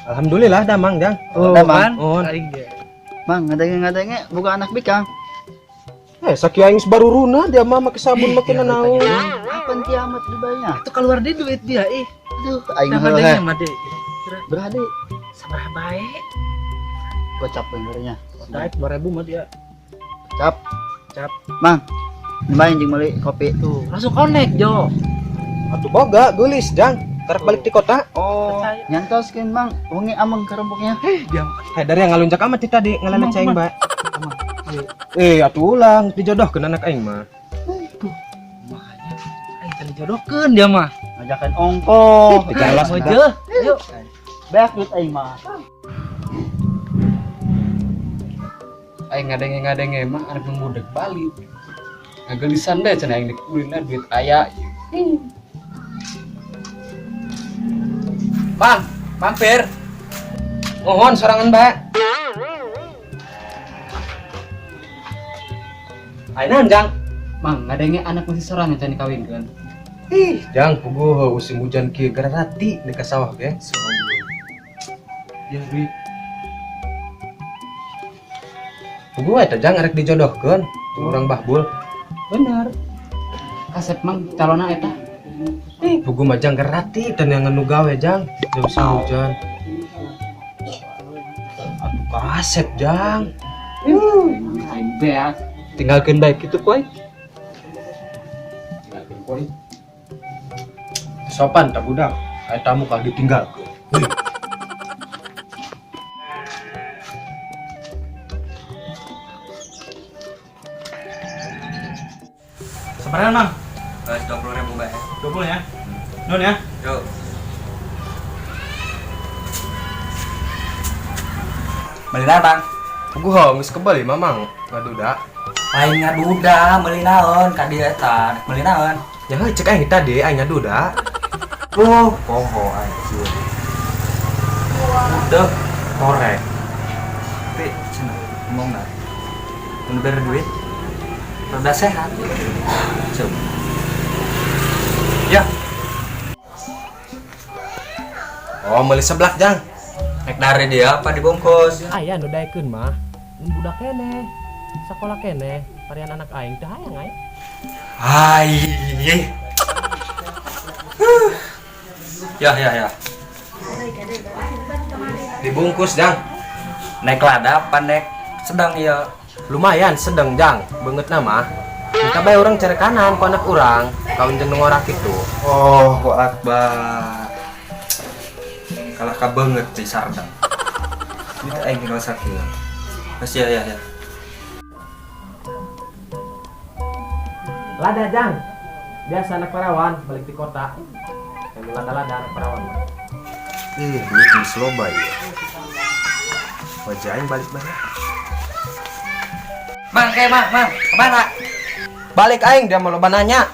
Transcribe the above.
Alhamdulillah dah mang jang. Oh, Mang. Oh. Mang, ngadenge buka anak bikang. Saki aing baru runa dia mah make sabun makin naon. Kapan kiamat dibayarnya? Itu keluar deh duit dia Aduh, aing Jangan heeh. mah deh. Berade. Sabar baik. Gocap benernya. Naik 2000 mah dia. Cap. Cap. Mang. Nyembahin jeung meuli kopi. Tuh, langsung connect, Jo. Atuh boga geulis jang. Karek balik di kota. Oh, Percaya. nyantoskeun Mang. Wengi ameng kerempuknya. Dia Dari yang ngalunjak amat tadi ngalanak cai mbak. Atuh ulang dijodohkeun anak aing mah. makanya aing tadi jodohkeun dia mah. Ngajakan ongkoh. Dijalas Aja. Yuk. Beak duit aing mah. Aing ngadenge mah anak mudeg Bali. Ngagelisan deh cenah aing dikulina duit aya. Bang, mampir. Mohon sorangan mbak. Ainan jang. Mang, ngadenge anak masih sorangan cenah kawinkeun. Jang puguh musim hujan kieu gara rati di ka sawah ge. Ya duit. Puguh eta jang arek dijodohkeun urang bahbul. Bener. Kasep mang calona eta. Puguh mah jang gara rati dan yang nganu gawe jang di musim hujan. Atuh kasep jang. Aing beak. Tinggalkeun baik itu poe. Tinggalkeun poe. Sopan tak budak. Aya tamu kal ditinggalkeun. Sebenarnya, Mang. 20.000 Mbak. 20 ya. Nun ya. Yuk. Melina Bang. Puguh geus kebal mamang ngaduda. Aing ngaduda meuli naon ka dieu eta? Meuli naon? Ya heuh cek aing tadi aing ngaduda. Poho anjir. Udah korek. Tapi cenah ngomongna. Mun ber duit rada sehat. Coba. Ya, Oh, meuli seblak jang. nek dari dia apa dibungkus? Aya nu daekeun mah budak keneh sakola keneh varian anak aing teh hayang aing Hai. Ya. Dibungkus jang. Nek lada apa nek sedang ya? Lumayan sedang jang beungeut mah. Kita bae urang cari kanan ku anak urang kawin jeung nu ngorak kitu. Oh, akbar. Kalah ka banget di sardang. Ini aing tinggal sakit. Mas ya. lada jang biasa anak perawan balik di kota yang lada anak perawan mah. Duit geus loba ieu. Wajah aing balik banyak. Mang, kemana? Balik aing dia mau loba nanya.